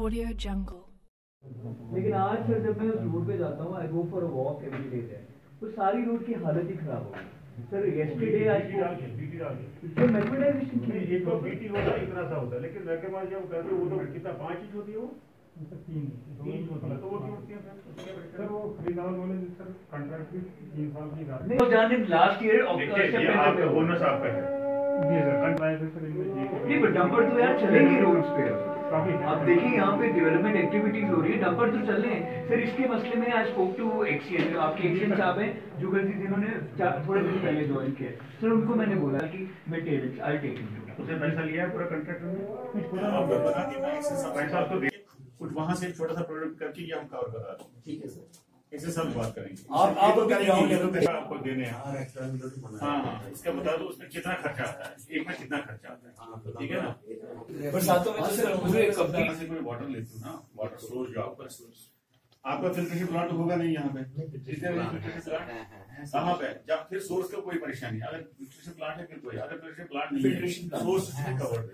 Audio Jungle. लेकिन आज फिर जब मैं उस रोड पे जाता हूँ, I go for a walk every day there, तो सारी रोड की हालत ही खराब हो गई सर। येस्टरडे आज मेट्रोडाइजेशन की ये तो बीटी होता है इतना सा होता है, लेकिन मैं के पास जब कहते हो वो तो कितना 5 इंच होती है वो 3 होता है, तो वो क्यों होती है सर? वो फिलहाल बोले सर कॉन्ट्रैक्ट भी 3 साल की गारंटी नहीं, जाने लास्ट ईयर सितंबर में बोनस आपका है जी सर। कॉन्ट्रैक्ट सर नहीं, पर डंपर तो यार चलेंगे रोड्स पे। आप देखिए यहाँ पे डेवलपमेंट एक्टिविटीज हो रही है, डंपर तो चल रहे हैं सर। इसके मसले में आज स्पोक टू एक्सीएन, जो आपके एक्सीएन साहब हैं जुगल जी, जिन्होंने थोड़े दिन पहले ज्वाइन किया सर, उनको मैंने बोला कि मैं आई टेक इट। उसने पैसा लिया है पूरा कॉन्ट्रैक्ट में, पैसा तो दे कुछ वहां से छोटा सा प्रोडक्ट करके ये हम कवर करा रहे हैं। ठीक है सर, इससे सब बात करेंगे। आप अभी ग्राउंड लेवल पे आपको देने हैं। हाँ, इसका बता दो उसमें कितना खर्चा आता है, एक में कितना खर्चा आता है, ठीक है ना? बरसातों में सर पूरे कंपनी से कोई वाटर लेते हो ना, वाटर सोर्स जो आपका फिल्ट्रेशन प्लांट होगा नहीं यहाँ पे, कहाँ पे? जब फिर सोर्स का कोई परेशानी, अगर फिल्ट्रेशन प्लांट है फिर कोई, अगर फिल्ट्रेशन प्लांट नहीं है सोर्स कवर्ड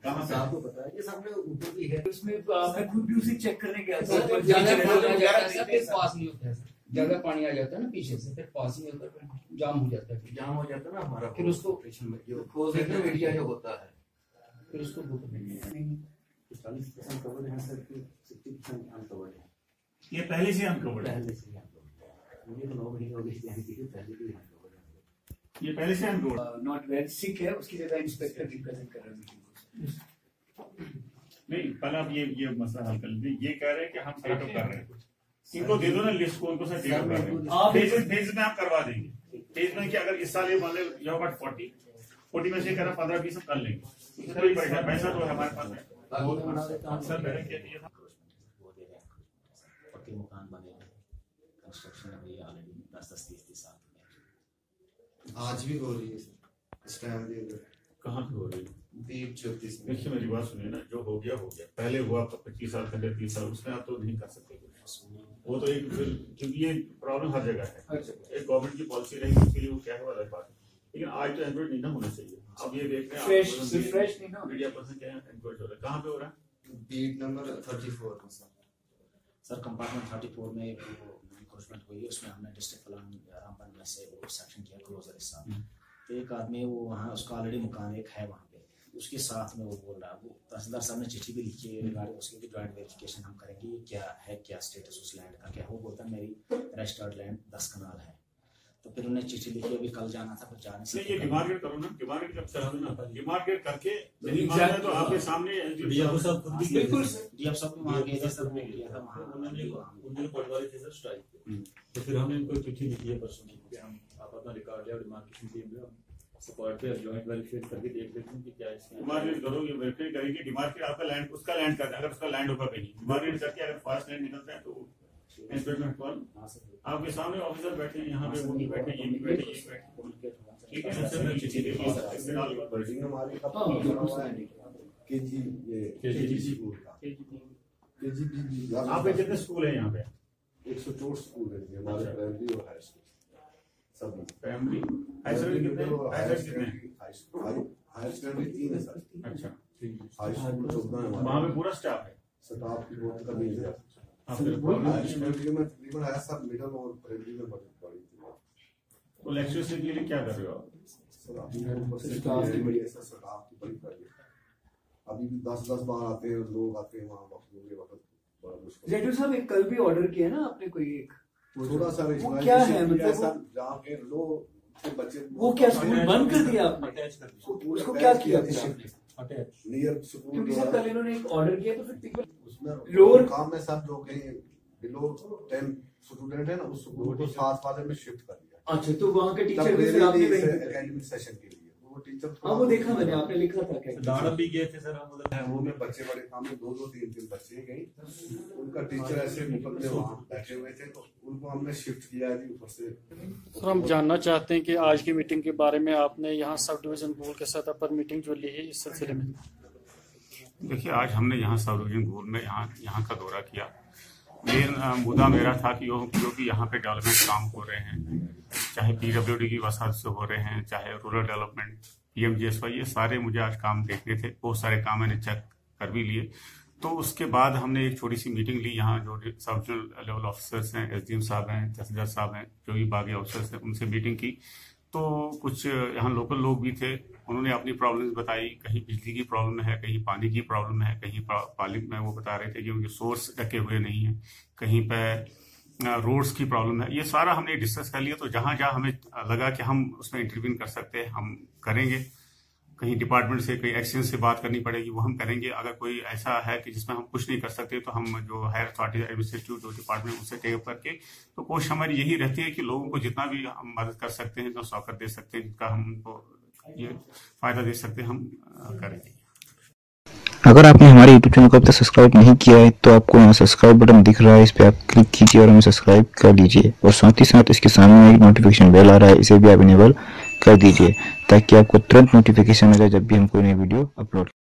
कहाँ से आपको पता है? ये सामने ऊपर भी है, उसमें मैं खुद भी उसे चेक करने गया था। ज्यादा पानी आ जाता है ना पीछे से, फिर पास नहीं होता, फिर जाम हो जाता है, जाम हो जाता है ना हमारा, फिर उसको जो क्लोज एरिया जो होता है फिर उसको बुक नहीं है। 40% कवर है सर, 60% अनकवर्ड है। ये पहले से अनकवर्ड है, पहले से मुझे तो 9 महीने हो गए यानी कि पहले भी अनकवर्ड है। ये पहले से अनकवर्ड नॉट वेल सिक है, उसकी जगह इंस्पेक्टर रिप्रेजेंट कर रहे हैं। नहीं, पहले आप ये मसला हल कर लीजिए। ये कह रहे हैं कि हम सेटअप कर रहे हैं, इनको दे दो ना लिस्ट को, उनको सर कर रहे हैं फेज में आप करवा देंगे। फेज में कि अगर इस साल ये मान ले 40 में से करा 15-20 कर लेंगे, कोई पैसा तो हमारे पास है। सर पक्के मकान बने हैं, कंस्ट्रक्शन अभी ऑलरेडी 10-30 साल आज भी हो रही है इस टाइम पे। कहाँ पे हो रही है? 34 में। देखिए मेरी बात सुनिए ना, जो हो गया हो गया, पहले हुआ 25 साल पहले 30 साल, उसमें आप तो नहीं कर सकते वो तो एक, क्योंकि ये प्रॉब्लम हर जगह है, एक गवर्नमेंट की पॉलिसी रहेगी उसके लिए वो क्या है वाला बात है। लेकिन आज तो एंड्रॉइड नहीं ना होना चाहिए। अब ये देख रहे हैं फ्रेश नहीं ना, मीडिया पर्सन क्या एंड्रॉइड हो रहा है, कहाँ पे हो रहा है? बीट नंबर 34 में सर कंपार्टमेंट 34 में इंक्रोचमेंट हुई है, उसमें हमने डिस्ट्रिक्ट प्लान रामबन में से वो सेक्शन किया क्लोजर हिस्सा। तो एक आदमी वो वहाँ उसका ऑलरेडी मकान एक है वहाँ पे, उसके साथ में वो बोल रहा है, वो तहसीलदार साहब ने चिट्ठी भी लिखी है रिगार्डिंग उसकी भी जॉइंट वेरिफिकेशन हम करेंगे, ये क्या है, क्या स्टेटस उस लैंड का क्या। वो बोलता है मेरी रजिस्टर्ड लैंड 10 कनाल है। तो फिर उन्हें चिट्ठी लिखी, अभी कल जाना था, फिर जाने से ये डिमार्केट करो ना, डिमार्केट जब चला ना, डिमार्केट करके नहीं मांगा तो आपके सामने डीएफ साहब वहाँ गए थे, सब ने लिया था वहाँ, उन्होंने पटवारी थे सर स्ट्राइक। तो फिर हमने इनको चिट्ठी लिखी है परसों कि हम आप अपना रिकॉर्ड लिया, डिमार्केशन टीम में सपोर्ट पे जॉइंट वेरीफाई करके देख लेते हैं कि क्या इसमें डिमार्केट करो, ये वेरीफाई करेंगे। डिमार्केट आपका लैंड, उसका लैंड करना, अगर उसका लैंड होगा कहीं डिमार्केट करके अगर फॉरेस्ट लैंड निकलता है तो इंस्पेक्टर कॉल आपके सामने ऑफिसर बैठे हैं, यहाँ पे वो भी बैठे, ये भी बैठे, ये बैठे, ठीक है ना सर? चिट्ठी देखिए हमारे केजीबी स्कूल का केजीबी आप कितने स्कूल है यहाँ पे? 104 स्कूल है हमारे प्राइमरी और हाई स्कूल सभी। प्राइमरी हाई सेकेंडरी कितने? हाई सेकेंडरी 3 है सर। अच्छा, हाई स्कूल 14 है। वहाँ पे पूरा स्टाफ है, स्टाफ की बहुत कमी है। हाई सेकेंडरी में तकरीबन है सब, मिडिल और प्राइमरी में बड़ी थी। तो लेक्चर से के लिए क्या कर रहे हो आप? सर अभी स्टाफ की बड़ी है सर, स्टाफ की बड़ी कमी है। अभी भी 10 बार आते हैं लोग, आते हैं वहाँ वक्त बड़ा मुश्किल। जेठू साहब एक कल भी ऑर्डर किया ना आपने कोई एक थोड़ा सा क्या है मतलब जहाँ के लोग बच्चे वो क्या स्कूल बंद कर दिया आपने? उसको क्या किया नियर स्कूल? क्योंकि सर कल इन्होंने एक ऑर्डर किया तो फिर उसमें लोअर काम में सब जो कहीं बिलो 10 स्टूडेंट है ना, उस स्कूल को साथ वाले में शिफ्ट कर दिया। अच्छा, तो वहाँ के टीचर भी फिर आपने एकेडमिक सेशन के लिए वो टीचर, हाँ वो देखा मैंने, आपने लिखा था क्या दाड़ा भी गए थे सर हम उधर। वो में बच्चे बड़े काम में 2-3 बच्चे गए, उनका टीचर ऐसे मुकदमे वहाँ बैठे हुए थे तो उनको हमने शिफ्ट किया है ऊपर से। सर हम जानना चाहते हैं कि आज की मीटिंग के बारे में, आपने यहाँ सब डिवीजन बोर्ड के सतह पर मीटिंग जो ली है इस सिलसिले में। देखिए, आज हमने यहाँ सब डिवीजन बोर्ड में यहाँ का दौरा किया। मेन मुद्दा मेरा था कि जो भी यहाँ पे डेवलपमेंट काम हो रहे हैं, चाहे पीडब्ल्यूडी की वसाहत से हो रहे हैं, चाहे रूरल डेवलपमेंट, पीएमजीएसवाई, ये सारे मुझे आज काम देखने थे। बहुत सारे काम मैंने चेक कर भी लिए। तो उसके बाद हमने एक छोटी सी मीटिंग ली यहाँ, जो सब लेवल ऑफिसर्स हैं, SDM साहब हैं, तहसीलदार साहब हैं, जो भी बाकी ऑफिसर्स हैं, उनसे मीटिंग की। तो कुछ यहाँ लोकल लोग भी थे, उन्होंने अपनी प्रॉब्लम्स बताई। कहीं बिजली की प्रॉब्लम है, कहीं पानी की प्रॉब्लम है, कहीं पानी में वो बता रहे थे कि उनके सोर्स ढके हुए नहीं है, कहीं पे रोड्स की प्रॉब्लम है। ये सारा हमने डिस्कस कर लिया। तो जहाँ जहाँ हमें लगा कि हम उसमें इंटरवीन कर सकते हैं, हम करेंगे। कहीं डिपार्टमेंट से, कहीं एक्सचेंज से बात करनी पड़ेगी, वो हम करेंगे। अगर कोई ऐसा है कि जिसमें हम कुछ नहीं कर सकते, तो हम जो हायर अथॉरिटी, एडमिनिस्ट्रेटिव जो डिपार्टमेंट, उससे टेकअप करके, तो कोशिश हमारी यही रहती है कि लोगों को जितना भी हम मदद कर सकते हैं, जो सौकत दे सकते हैं, जिसका हमको ये फायदा दे सकते हैं, हम करेंगे। अगर आपने हमारे YouTube चैनल को अब तक सब्सक्राइब नहीं किया है तो आपको यहाँ सब्सक्राइब बटन दिख रहा है, इस पर आप क्लिक कीजिए और हमें सब्सक्राइब कर लीजिए। और साथ ही साथ इसके सामने एक नोटिफिकेशन बेल आ रहा है, इसे भी आप इनेबल कर दीजिए ताकि आपको तुरंत नोटिफिकेशन मिले जब भी हम कोई नई वीडियो अपलोड